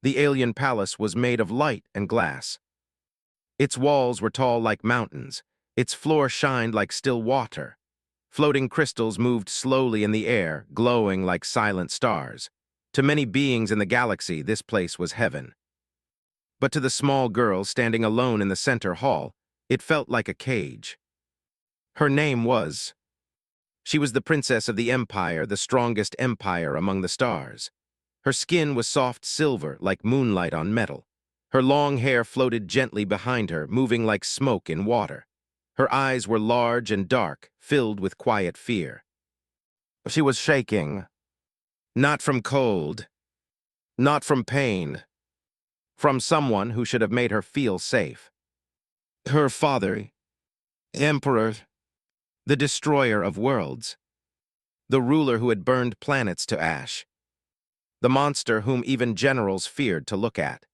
The alien palace was made of light and glass. Its walls were tall like mountains. Its floor shined like still water. Floating crystals moved slowly in the air, glowing like silent stars. To many beings in the galaxy, this place was heaven. But to the small girl standing alone in the center hall, it felt like a cage. Her name was... She was the princess of the empire, the strongest empire among the stars. Her skin was soft silver, like moonlight on metal. Her long hair floated gently behind her, moving like smoke in water. Her eyes were large and dark, filled with quiet fear. She was shaking. Not from cold. Not from pain. From someone who should have made her feel safe. Her father, Emperor, the destroyer of worlds. The ruler who had burned planets to ash. The monster whom even generals feared to look at.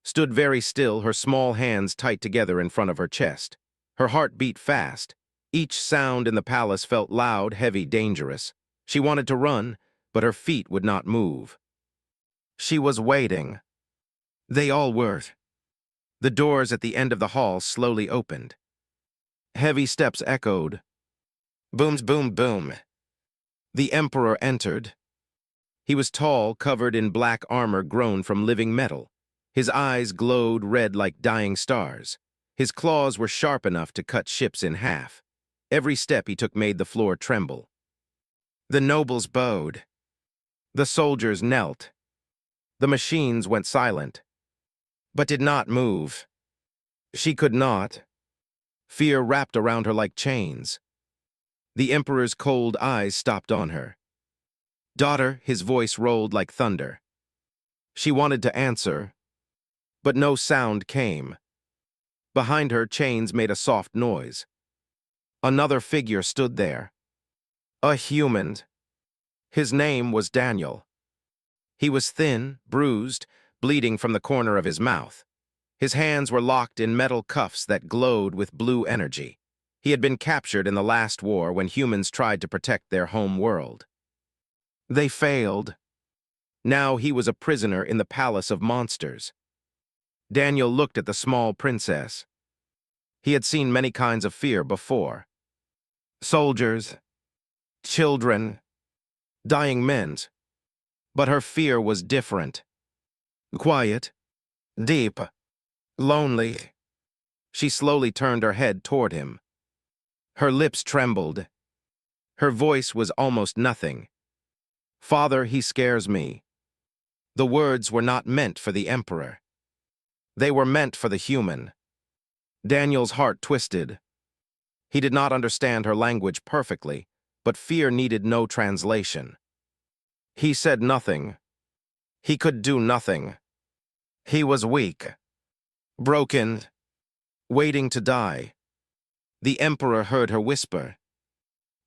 Stood very still, her small hands tight together in front of her chest. Her heart beat fast. Each sound in the palace felt loud, heavy, dangerous. She wanted to run, but her feet would not move. She was waiting. They all were. The doors at the end of the hall slowly opened. Heavy steps echoed. Boom, boom, boom. The Emperor entered. He was tall, covered in black armor grown from living metal. His eyes glowed red like dying stars. His claws were sharp enough to cut ships in half. Every step he took made the floor tremble. The nobles bowed. The soldiers knelt. The machines went silent, but did not move. She could not. Fear wrapped around her like chains. The Emperor's cold eyes stopped on her. Daughter, his voice rolled like thunder. She wanted to answer, but no sound came. Behind her, chains made a soft noise. Another figure stood there. A human. His name was Daniel. He was thin, bruised, bleeding from the corner of his mouth. His hands were locked in metal cuffs that glowed with blue energy. He had been captured in the last war when humans tried to protect their home world. They failed. Now he was a prisoner in the palace of monsters. Daniel looked at the small princess. He had seen many kinds of fear before. Soldiers, children, dying men. But her fear was different. Quiet, deep, lonely. She slowly turned her head toward him. Her lips trembled. Her voice was almost nothing. Father, he scares me. The words were not meant for the Emperor. They were meant for the human. Daniel's heart twisted. He did not understand her language perfectly, but fear needed no translation. He said nothing. He could do nothing. He was weak, broken, waiting to die. The Emperor heard her whisper.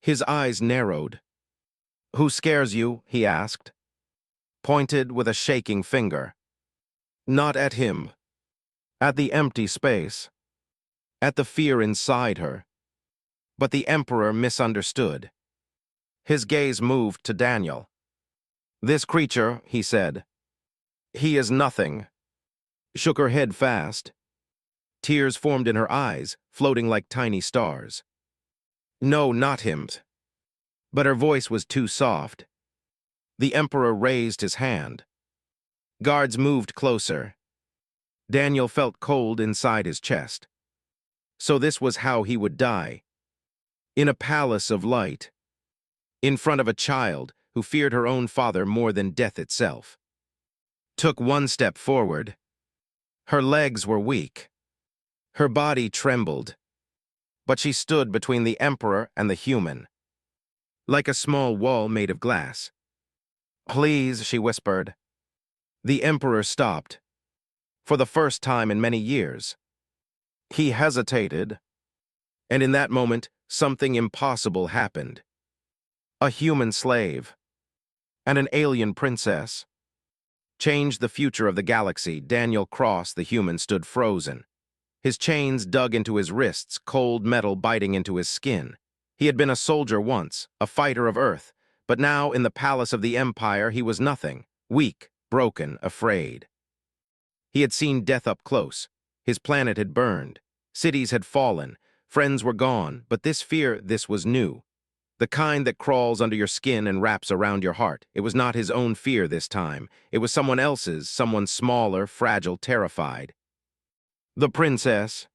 His eyes narrowed. Who scares you? He asked. Pointed with a shaking finger. Not at him. At the empty space. At the fear inside her. But the Emperor misunderstood. His gaze moved to Daniel. This creature, he said. He is nothing. Shook her head fast. Tears formed in her eyes, floating like tiny stars. No, not him. But her voice was too soft. The Emperor raised his hand. Guards moved closer. Daniel felt cold inside his chest. So this was how he would die. In a palace of light. In front of a child who feared her own father more than death itself. Took one step forward. Her legs were weak. Her body trembled. But she stood between the Emperor and the human. Like a small wall made of glass. Please, she whispered. The Emperor stopped. For the first time in many years. He hesitated. And in that moment, something impossible happened. A human slave. And an alien princess. Changed the future of the galaxy. Daniel Cross, the human, stood frozen. His chains dug into his wrists, cold metal biting into his skin. He had been a soldier once, a fighter of Earth, but now in the palace of the Empire he was nothing, weak, broken, afraid. He had seen death up close. His planet had burned. Cities had fallen. Friends were gone, but this was new. The kind that crawls under your skin and wraps around your heart. It was not his own fear this time. It was someone else's, someone smaller, fragile, terrified. The princess.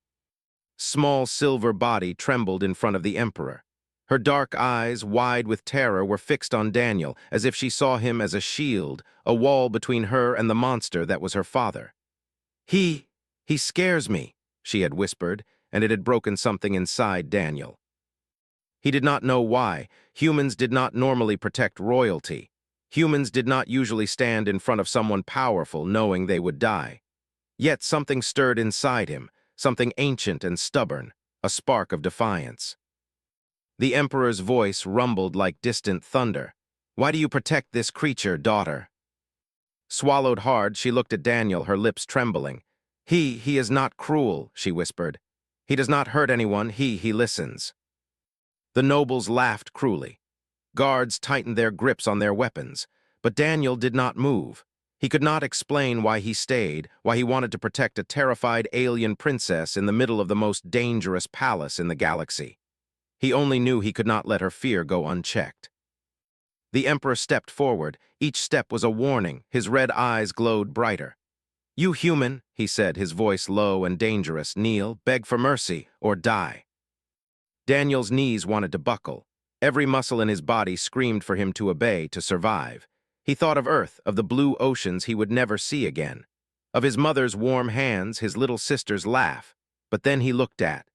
Small silver body trembled in front of the emperor. Her dark eyes, wide with terror, were fixed on Daniel, as if she saw him as a shield, a wall between her and the monster that was her father. He scares me, she had whispered, and it had broken something inside Daniel. He did not know why. Humans did not normally protect royalty. Humans did not usually stand in front of someone powerful knowing they would die. Yet something stirred inside him, something ancient and stubborn, a spark of defiance. The emperor's voice rumbled like distant thunder. Why do you protect this creature, daughter? Swallowed hard, she looked at Daniel, her lips trembling. He is not cruel, she whispered. He does not hurt anyone, he listens. The nobles laughed cruelly. Guards tightened their grips on their weapons, but Daniel did not move. He could not explain why he stayed, why he wanted to protect a terrified alien princess in the middle of the most dangerous palace in the galaxy. He only knew he could not let her fear go unchecked. The emperor stepped forward. Each step was a warning. His red eyes glowed brighter. You human, he said, his voice low and dangerous, kneel, beg for mercy, or die. Daniel's knees wanted to buckle. Every muscle in his body screamed for him to obey, to survive. He thought of Earth, of the blue oceans he would never see again, of his mother's warm hands, his little sister's laugh. But then he looked at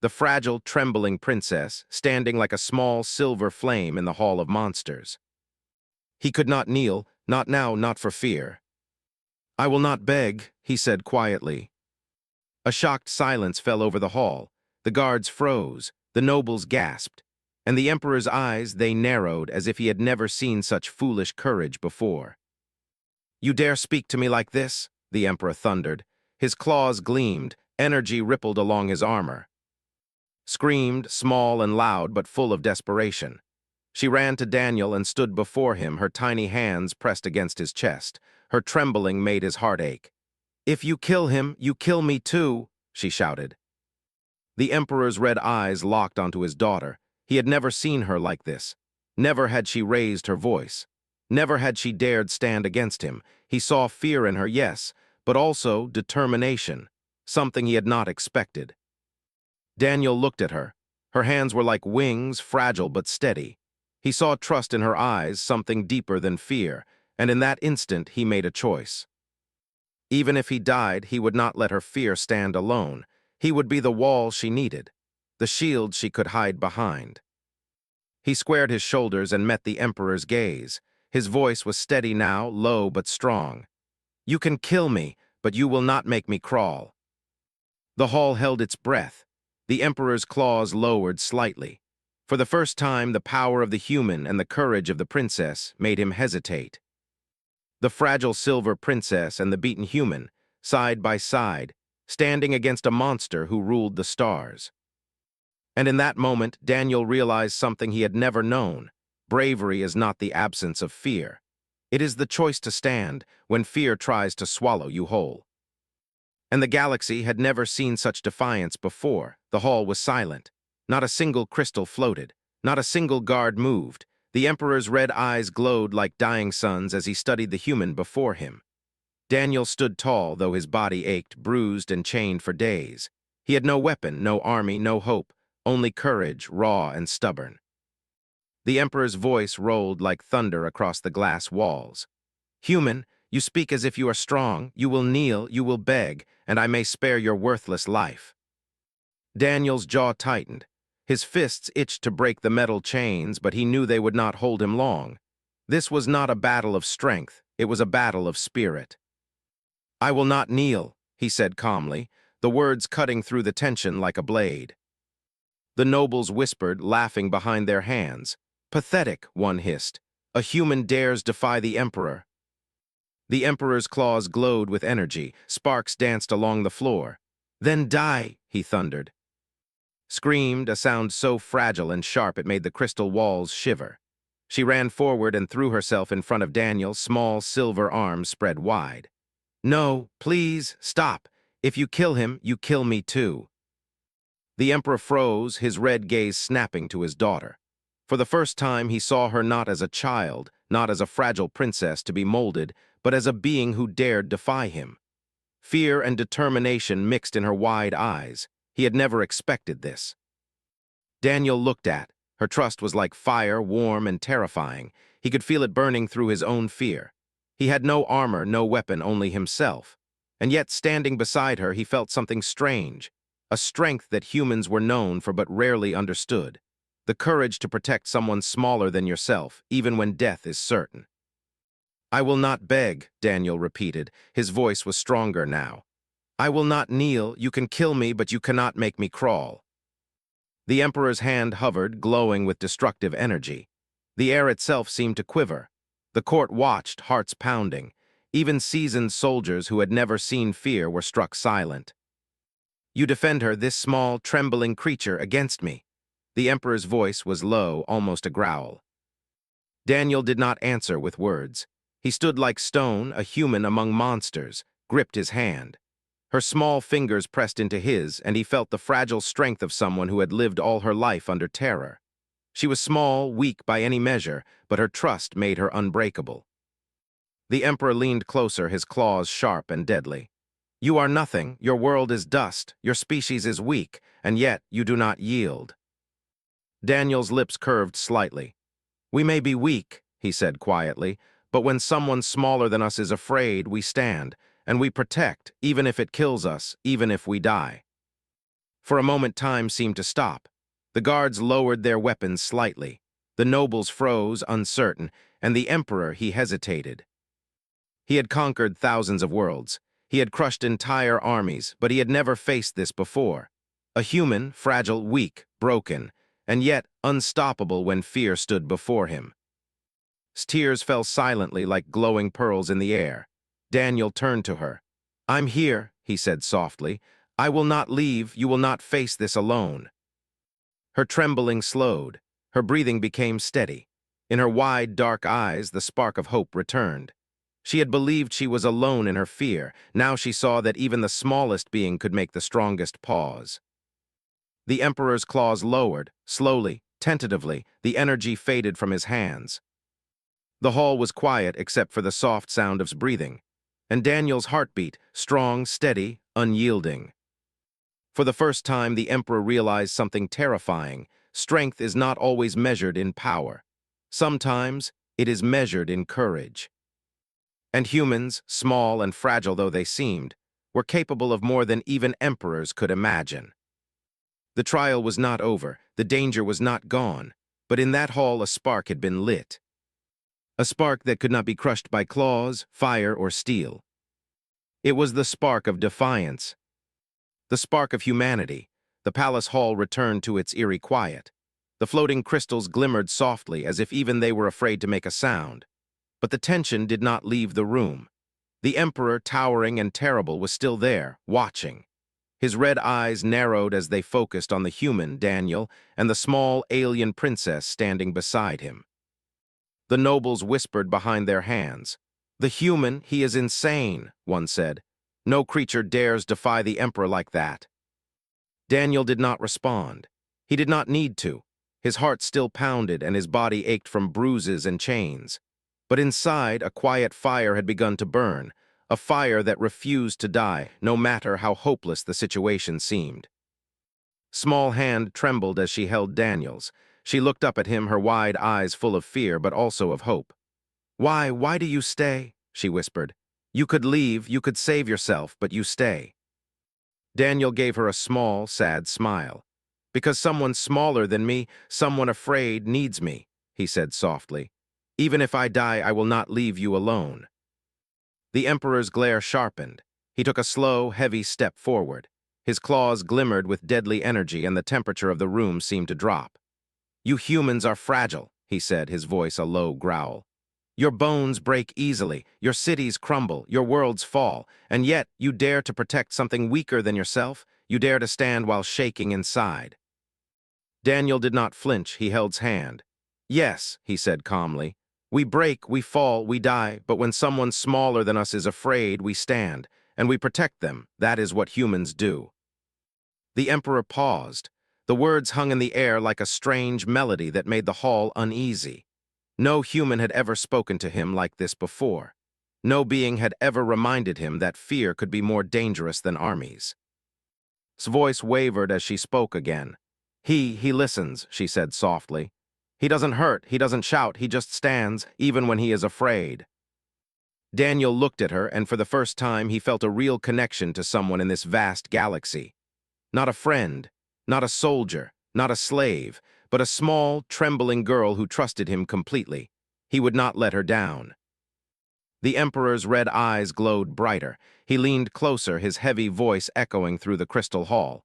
the fragile, trembling princess, standing like a small silver flame in the Hall of Monsters. He could not kneel, not now, not for fear. I will not beg, he said quietly. A shocked silence fell over the hall. The guards froze, the nobles gasped, and the emperor's eyes, they narrowed as if he had never seen such foolish courage before. You dare speak to me like this? The emperor thundered. His claws gleamed, energy rippled along his armor. Screamed, small and loud but full of desperation. She ran to Daniel and stood before him, her tiny hands pressed against his chest. Her trembling made his heart ache. If you kill him, you kill me too, she shouted. The emperor's red eyes locked onto his daughter. He had never seen her like this. Never had she raised her voice. Never had she dared stand against him. He saw fear in her, yes, but also determination, something he had not expected. Daniel looked at her. Her hands were like wings, fragile but steady. He saw trust in her eyes, something deeper than fear, and in that instant he made a choice. Even if he died, he would not let her fear stand alone. He would be the wall she needed, the shield she could hide behind. He squared his shoulders and met the emperor's gaze. His voice was steady now, low but strong. You can kill me, but you will not make me crawl. The hall held its breath. The emperor's claws lowered slightly. For the first time, the power of the human and the courage of the princess made him hesitate. The fragile silver princess and the beaten human, side by side, standing against a monster who ruled the stars. And in that moment, Daniel realized something he had never known. Bravery is not the absence of fear. It is the choice to stand when fear tries to swallow you whole. And the galaxy had never seen such defiance before. The hall was silent. Not a single crystal floated. Not a single guard moved. The emperor's red eyes glowed like dying suns as he studied the human before him. Daniel stood tall, though his body ached, bruised and chained for days. He had no weapon, no army, no hope, only courage, raw and stubborn. The emperor's voice rolled like thunder across the glass walls. Human, you speak as if you are strong, you will kneel, you will beg, and I may spare your worthless life. Daniel's jaw tightened. His fists itched to break the metal chains, but he knew they would not hold him long. This was not a battle of strength, it was a battle of spirit. I will not kneel, he said calmly, the words cutting through the tension like a blade. The nobles whispered, laughing behind their hands. Pathetic, one hissed. A human dares defy the emperor. The emperor's claws glowed with energy. Sparks danced along the floor. Then die, he thundered. Screamed, a sound so fragile and sharp it made the crystal walls shiver. She ran forward and threw herself in front of Daniel, small silver arms spread wide. "No, please, stop. If you kill him, you kill me too." The Emperor froze, his red gaze snapping to his daughter. For the first time, he saw her not as a child, not as a fragile princess to be molded, but as a being who dared defy him. Fear and determination mixed in her wide eyes. He had never expected this. Daniel looked at. Her trust was like fire, warm and terrifying. He could feel it burning through his own fear. He had no armor, no weapon, only himself. And yet, standing beside her, he felt something strange, a strength that humans were known for but rarely understood. The courage to protect someone smaller than yourself, even when death is certain. "I will not beg," Daniel repeated. His voice was stronger now. "I will not kneel. You can kill me, but you cannot make me crawl." The Emperor's hand hovered, glowing with destructive energy. The air itself seemed to quiver. The court watched, hearts pounding. Even seasoned soldiers who had never seen fear were struck silent. "You defend her, this small, trembling creature, against me." The Emperor's voice was low, almost a growl. Daniel did not answer with words. He stood like stone, a human among monsters, gripped his hand. Her small fingers pressed into his, and he felt the fragile strength of someone who had lived all her life under terror. She was small, weak by any measure, but her trust made her unbreakable. The Emperor leaned closer, his claws sharp and deadly. "You are nothing, your world is dust, your species is weak, and yet you do not yield." Daniel's lips curved slightly. "We may be weak," he said quietly, "but when someone smaller than us is afraid, we stand, and we protect, even if it kills us, even if we die." For a moment time seemed to stop. The guards lowered their weapons slightly. The nobles froze, uncertain, and the Emperor, he hesitated. He had conquered thousands of worlds. He had crushed entire armies, but he had never faced this before. A human, fragile, weak, broken, and yet unstoppable when fear stood before him. Tears fell silently like glowing pearls in the air. Daniel turned to her. "I'm here," he said softly. "I will not leave. You will not face this alone." Her trembling slowed. Her breathing became steady. In her wide, dark eyes, the spark of hope returned. She had believed she was alone in her fear. Now she saw that even the smallest being could make the strongest pause. The Emperor's claws lowered. Slowly, tentatively, the energy faded from his hands. The hall was quiet except for the soft sound of his breathing, and Daniel's heartbeat, strong, steady, unyielding. For the first time, the Emperor realized something terrifying. Strength is not always measured in power. Sometimes it is measured in courage. And humans, small and fragile though they seemed, were capable of more than even emperors could imagine. The trial was not over, the danger was not gone, but in that hall a spark had been lit. A spark that could not be crushed by claws, fire, or steel. It was the spark of defiance, the spark of humanity. The palace hall returned to its eerie quiet. The floating crystals glimmered softly as if even they were afraid to make a sound. But the tension did not leave the room. The Emperor, towering and terrible, was still there, watching. His red eyes narrowed as they focused on the human, Daniel, and the small alien princess standing beside him. The nobles whispered behind their hands. "The human, he is insane," one said. "No creature dares defy the Emperor like that." Daniel did not respond. He did not need to. His heart still pounded and his body ached from bruises and chains. But inside, a quiet fire had begun to burn, a fire that refused to die, no matter how hopeless the situation seemed. Small hand trembled as she held Daniel's. She looked up at him, her wide eyes full of fear but also of hope. Why do you stay?" she whispered. "You could leave, you could save yourself, but you stay." Daniel gave her a small, sad smile. "Because someone smaller than me, someone afraid, needs me," he said softly. "Even if I die, I will not leave you alone." The Emperor's glare sharpened. He took a slow, heavy step forward. His claws glimmered with deadly energy and the temperature of the room seemed to drop. "You humans are fragile," he said, his voice a low growl. "Your bones break easily, your cities crumble, your worlds fall, and yet you dare to protect something weaker than yourself? You dare to stand while shaking inside." Daniel did not flinch, he held his hand. Yes, he said calmly. We break, we fall, we die, but when someone smaller than us is afraid, we stand, and we protect them. That is what humans do. The emperor paused. The words hung in the air like a strange melody that made the hall uneasy. No human had ever spoken to him like this before. No being had ever reminded him that fear could be more dangerous than armies. His voice wavered as she spoke again. He listens, she said softly. He doesn't hurt, he doesn't shout, he just stands, even when he is afraid. Daniel looked at her, and for the first time he felt a real connection to someone in this vast galaxy. Not a friend, not a soldier, not a slave, but a small, trembling girl who trusted him completely. He would not let her down. The Emperor's red eyes glowed brighter. He leaned closer, his heavy voice echoing through the crystal hall.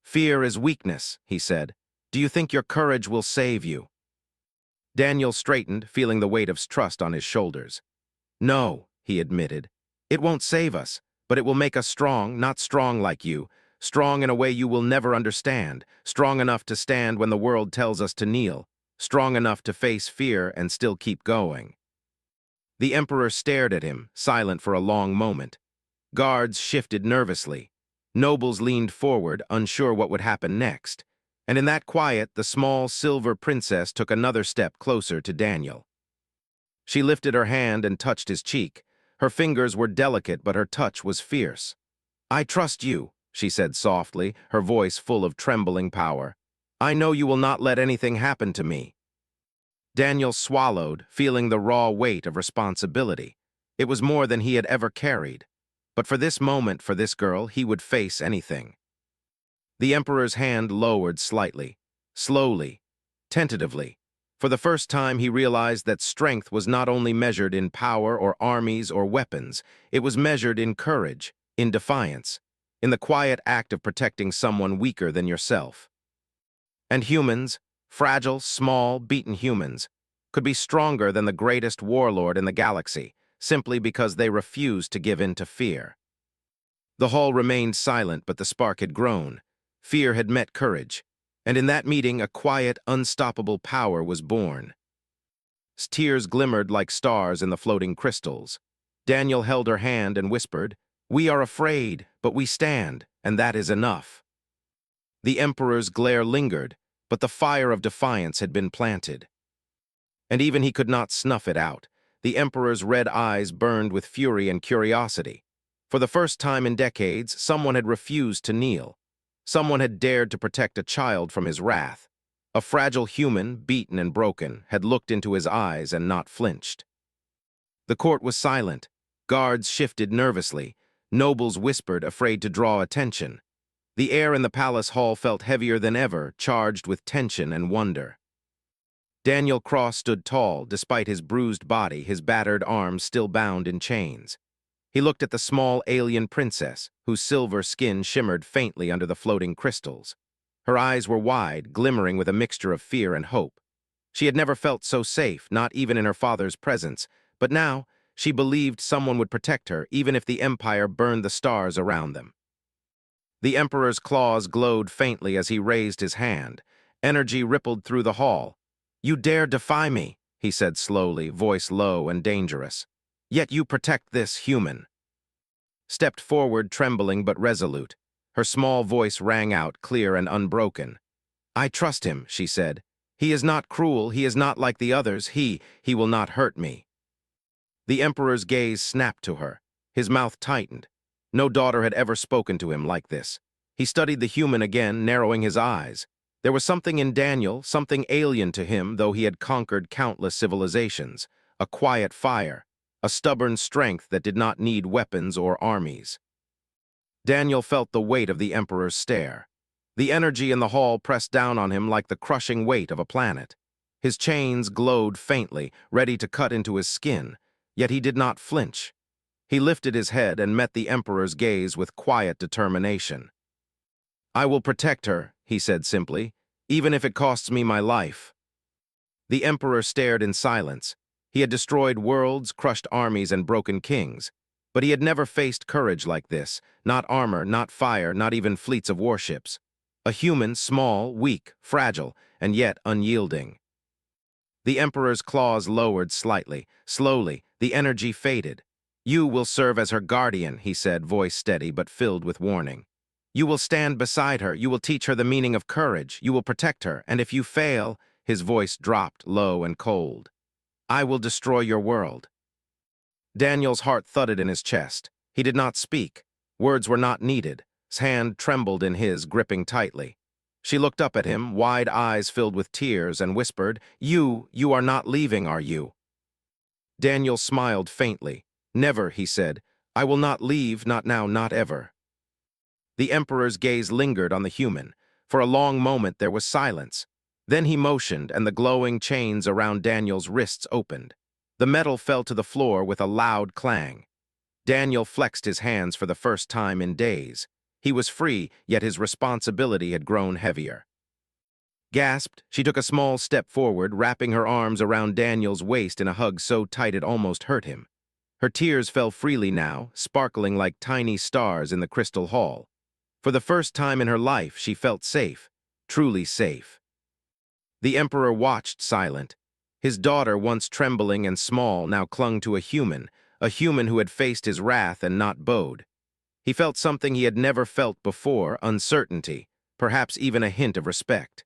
Fear is weakness, he said. Do you think your courage will save you? Daniel straightened, feeling the weight of trust on his shoulders. No, he admitted. It won't save us, but it will make us strong, not strong like you, strong in a way you will never understand, strong enough to stand when the world tells us to kneel, strong enough to face fear and still keep going. The Emperor stared at him, silent for a long moment. Guards shifted nervously. Nobles leaned forward, unsure what would happen next. And in that quiet, the small silver princess took another step closer to Daniel. She lifted her hand and touched his cheek. Her fingers were delicate, but her touch was fierce. I trust you, she said softly, her voice full of trembling power. I know you will not let anything happen to me. Daniel swallowed, feeling the raw weight of responsibility. It was more than he had ever carried. But for this moment, for this girl, he would face anything. The Emperor's hand lowered slightly, slowly, tentatively. For the first time, he realized that strength was not only measured in power or armies or weapons, it was measured in courage, in defiance, in the quiet act of protecting someone weaker than yourself. And humans, fragile, small, beaten humans, could be stronger than the greatest warlord in the galaxy, simply because they refused to give in to fear. The hall remained silent, but the spark had grown. Fear had met courage, and in that meeting a quiet, unstoppable power was born. Tears glimmered like stars in the floating crystals. Daniel held her hand and whispered, We are afraid, but we stand, and that is enough. The Emperor's glare lingered, but the fire of defiance had been planted. And even he could not snuff it out. The Emperor's red eyes burned with fury and curiosity. For the first time in decades, someone had refused to kneel. Someone had dared to protect a child from his wrath. A fragile human, beaten and broken, had looked into his eyes and not flinched. The court was silent. Guards shifted nervously. Nobles whispered, afraid to draw attention. The air in the palace hall felt heavier than ever, charged with tension and wonder. Daniel Cross stood tall, despite his bruised body, his battered arms still bound in chains. He looked at the small alien princess, whose silver skin shimmered faintly under the floating crystals. Her eyes were wide, glimmering with a mixture of fear and hope. She had never felt so safe, not even in her father's presence, but now she believed someone would protect her, even if the Empire burned the stars around them. The Emperor's claws glowed faintly as he raised his hand. Energy rippled through the hall. You dare defy me, he said slowly, voice low and dangerous. Yet you protect this human. Stepped forward, trembling but resolute. Her small voice rang out, clear and unbroken. I trust him, she said. He is not cruel, he is not like the others, he will not hurt me. The Emperor's gaze snapped to her. His mouth tightened. No daughter had ever spoken to him like this. He studied the human again, narrowing his eyes. There was something in Daniel, something alien to him, though he had conquered countless civilizations. A quiet fire, a stubborn strength that did not need weapons or armies. Daniel felt the weight of the Emperor's stare. The energy in the hall pressed down on him like the crushing weight of a planet. His chains glowed faintly, ready to cut into his skin, yet he did not flinch. He lifted his head and met the Emperor's gaze with quiet determination. I will protect her, he said simply, even if it costs me my life. The Emperor stared in silence. He had destroyed worlds, crushed armies, and broken kings. But he had never faced courage like this, not armor, not fire, not even fleets of warships. A human, small, weak, fragile, and yet unyielding. The Emperor's claws lowered slightly. Slowly, the energy faded. "You will serve as her guardian," he said, voice steady but filled with warning. "You will stand beside her, you will teach her the meaning of courage, you will protect her, and if you fail," his voice dropped low and cold, "I will destroy your world." Daniel's heart thudded in his chest. He did not speak. Words were not needed. His hand trembled in his, gripping tightly. She looked up at him, wide eyes filled with tears, and whispered, You are not leaving, are you?" Daniel smiled faintly. "Never," he said. "I will not leave, not now, not ever." The Emperor's gaze lingered on the human. For a long moment there was silence. Then he motioned, and the glowing chains around Daniel's wrists opened. The metal fell to the floor with a loud clang. Daniel flexed his hands for the first time in days. He was free, yet his responsibility had grown heavier. Gasped, she took a small step forward, wrapping her arms around Daniel's waist in a hug so tight it almost hurt him. Her tears fell freely now, sparkling like tiny stars in the crystal hall. For the first time in her life, she felt safe, truly safe. The Emperor watched silent. His daughter, once trembling and small, now clung to a human who had faced his wrath and not bowed. He felt something he had never felt before, uncertainty, perhaps even a hint of respect.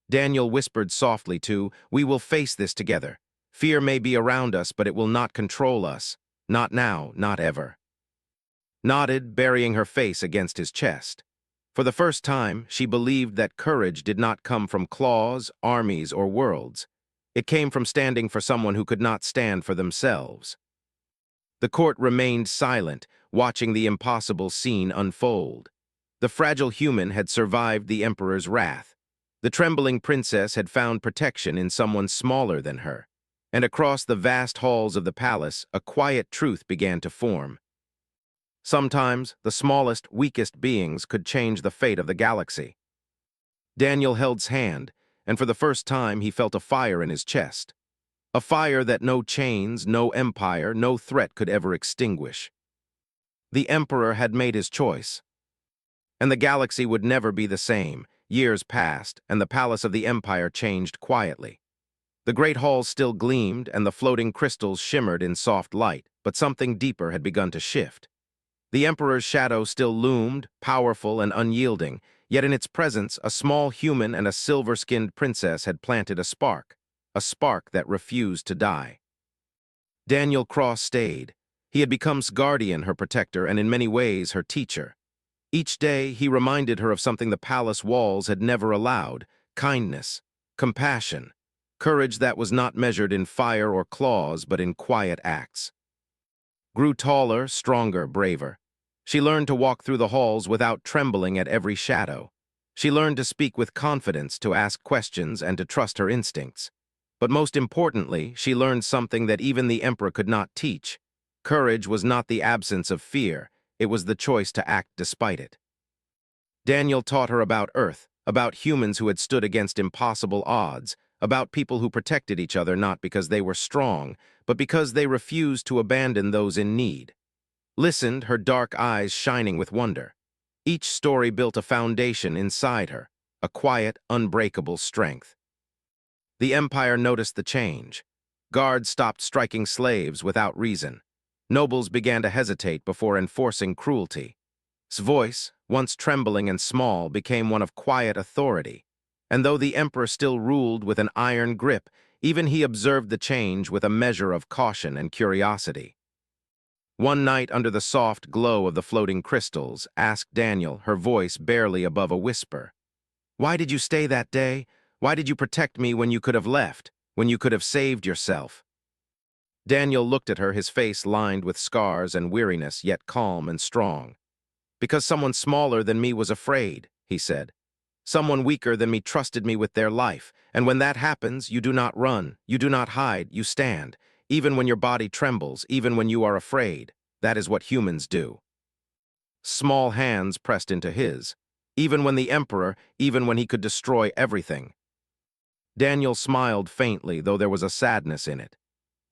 Daniel whispered softly too, "We will face this together. Fear may be around us, but it will not control us. Not now, not ever." Nodded, burying her face against his chest. For the first time, she believed that courage did not come from claws, armies, or worlds. It came from standing for someone who could not stand for themselves. The court remained silent, watching the impossible scene unfold. The fragile human had survived the Emperor's wrath. The trembling princess had found protection in someone smaller than her. And across the vast halls of the palace, a quiet truth began to form. Sometimes, the smallest, weakest beings could change the fate of the galaxy. Daniel held his hand, and for the first time he felt a fire in his chest. A fire that no chains, no empire, no threat could ever extinguish. The Emperor had made his choice. And the galaxy would never be the same. Years passed, and the palace of the Empire changed quietly. The great halls still gleamed, and the floating crystals shimmered in soft light, but something deeper had begun to shift. The Emperor's shadow still loomed, powerful and unyielding, yet in its presence a small human and a silver-skinned princess had planted a spark that refused to die. Daniel Cross stayed. He had become guardian, her protector, and in many ways her teacher. Each day he reminded her of something the palace walls had never allowed: kindness, compassion, courage that was not measured in fire or claws but in quiet acts. Grew taller, stronger, braver. She learned to walk through the halls without trembling at every shadow. She learned to speak with confidence, to ask questions, and to trust her instincts. But most importantly, she learned something that even the Emperor could not teach. Courage was not the absence of fear, it was the choice to act despite it. Daniel taught her about Earth, about humans who had stood against impossible odds, about people who protected each other not because they were strong, but because they refused to abandon those in need. Listened, her dark eyes shining with wonder. Each story built a foundation inside her, a quiet, unbreakable strength. The Empire noticed the change. Guards stopped striking slaves without reason. Nobles began to hesitate before enforcing cruelty. His voice, once trembling and small, became one of quiet authority. And though the Emperor still ruled with an iron grip, even he observed the change with a measure of caution and curiosity. One night, under the soft glow of the floating crystals, asked Daniel, her voice barely above a whisper, "Why did you stay that day? Why did you protect me when you could have left, when you could have saved yourself?" Daniel looked at her, his face lined with scars and weariness, yet calm and strong. "Because someone smaller than me was afraid," he said. "Someone weaker than me trusted me with their life, and when that happens, you do not run, you do not hide, you stand. Even when your body trembles, even when you are afraid, that is what humans do." Small hands pressed into his. Even when the Emperor, even when he could destroy everything. Daniel smiled faintly, though there was a sadness in it.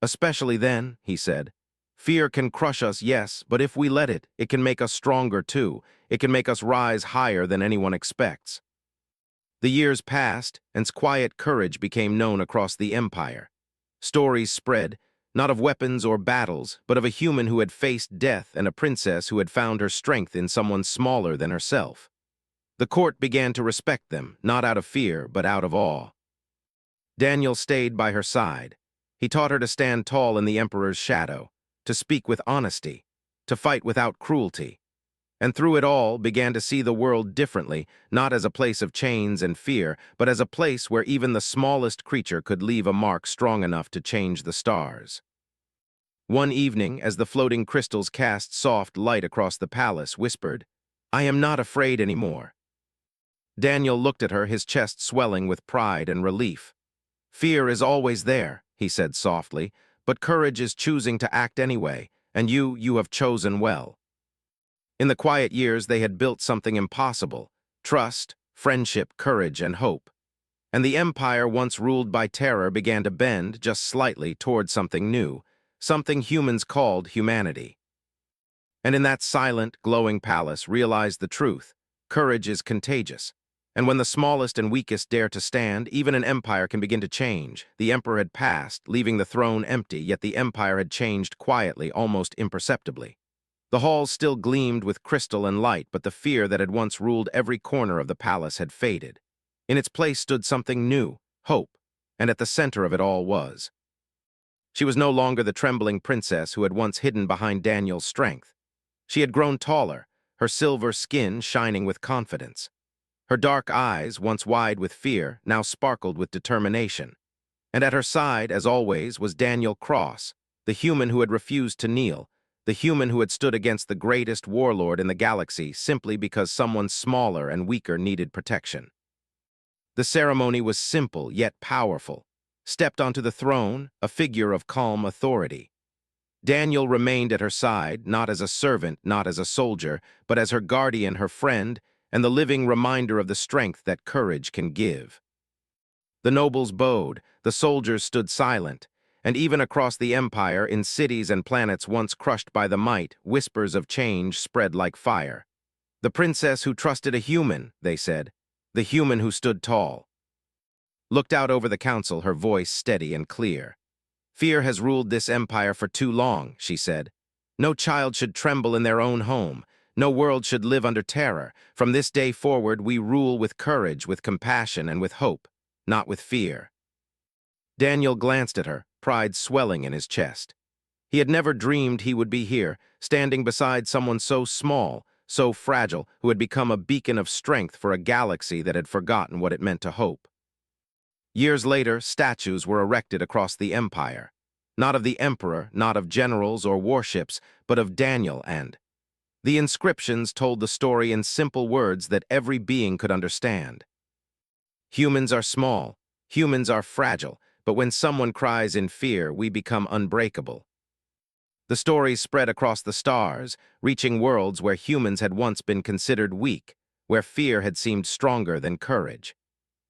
"Especially then," he said. "Fear can crush us, yes, but if we let it, it can make us stronger too. It can make us rise higher than anyone expects." The years passed, and quiet courage became known across the empire. Stories spread, not of weapons or battles, but of a human who had faced death and a princess who had found her strength in someone smaller than herself. The court began to respect them, not out of fear, but out of awe. Daniel stayed by her side. He taught her to stand tall in the emperor's shadow, to speak with honesty, to fight without cruelty, and through it all began to see the world differently, not as a place of chains and fear, but as a place where even the smallest creature could leave a mark strong enough to change the stars. One evening, as the floating crystals cast soft light across the palace, whispered, "I am not afraid anymore." Daniel looked at her, his chest swelling with pride and relief. "Fear is always there," he said softly, "but courage is choosing to act anyway, and you have chosen well." In the quiet years, they had built something impossible: trust, friendship, courage, and hope. And the empire, once ruled by terror, began to bend, just slightly, toward something new, something humans called humanity. And in that silent, glowing palace realized the truth: courage is contagious. And when the smallest and weakest dare to stand, even an empire can begin to change. The emperor had passed, leaving the throne empty, yet the empire had changed quietly, almost imperceptibly. The halls still gleamed with crystal and light, but the fear that had once ruled every corner of the palace had faded. In its place stood something new, hope, and at the center of it all was. She was no longer the trembling princess who had once hidden behind Daniel's strength. She had grown taller, her silver skin shining with confidence. Her dark eyes, once wide with fear, now sparkled with determination. And at her side, as always, was Daniel Cross, the human who had refused to kneel, the human who had stood against the greatest warlord in the galaxy simply because someone smaller and weaker needed protection. The ceremony was simple yet powerful. Stepped onto the throne, a figure of calm authority. Daniel remained at her side, not as a servant, not as a soldier, but as her guardian, her friend, and the living reminder of the strength that courage can give. The nobles bowed, the soldiers stood silent, and even across the empire, in cities and planets once crushed by the might, whispers of change spread like fire. "The princess who trusted a human," they said, "the human who stood tall." Looked out over the council, her voice steady and clear. "Fear has ruled this empire for too long," she said. "No child should tremble in their own home. No world should live under terror. From this day forward, we rule with courage, with compassion, and with hope, not with fear." Daniel glanced at her, pride swelling in his chest. He had never dreamed he would be here, standing beside someone so small, so fragile, who had become a beacon of strength for a galaxy that had forgotten what it meant to hope. Years later, statues were erected across the empire, not of the emperor, not of generals or warships, but of Daniel, and the inscriptions told the story in simple words that every being could understand. Humans are small, humans are fragile, but when someone cries in fear, we become unbreakable. The stories spread across the stars, reaching worlds where humans had once been considered weak, where fear had seemed stronger than courage.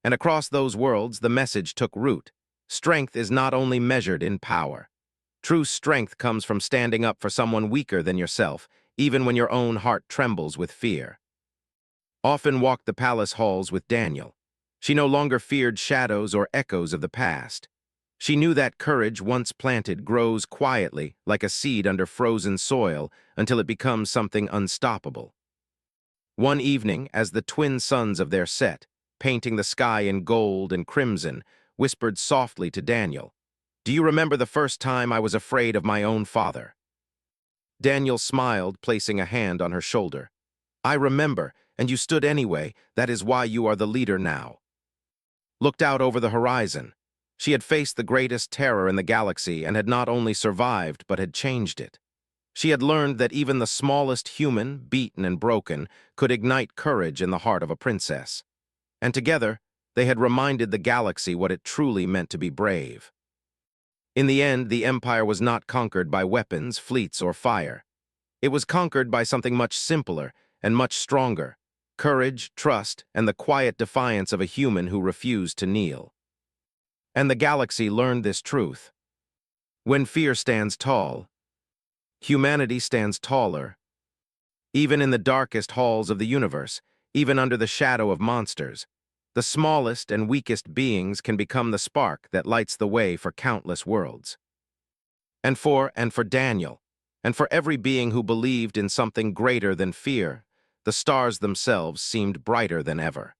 And across those worlds, the message took root: strength is not only measured in power. True strength comes from standing up for someone weaker than yourself, even when your own heart trembles with fear. Often walked the palace halls with Daniel. She no longer feared shadows or echoes of the past. She knew that courage, once planted, grows quietly, like a seed under frozen soil, until it becomes something unstoppable. One evening, as the twin suns of their set, painting the sky in gold and crimson, whispered softly to Daniel, "Do you remember the first time I was afraid of my own father?" Daniel smiled, placing a hand on her shoulder. "I remember, and you stood anyway. That is why you are the leader now." Looked out over the horizon. She had faced the greatest terror in the galaxy and had not only survived, but had changed it. She had learned that even the smallest human, beaten and broken, could ignite courage in the heart of a princess. And together, they had reminded the galaxy what it truly meant to be brave. In the end, the empire was not conquered by weapons, fleets, or fire. It was conquered by something much simpler and much stronger: courage, trust, and the quiet defiance of a human who refused to kneel. And the galaxy learned this truth: when fear stands tall, humanity stands taller. Even in the darkest halls of the universe, even under the shadow of monsters, The smallest and weakest beings can become the spark that lights the way for countless worlds. And for Daniel, and for every being who believed in something greater than fear, the stars themselves seemed brighter than ever.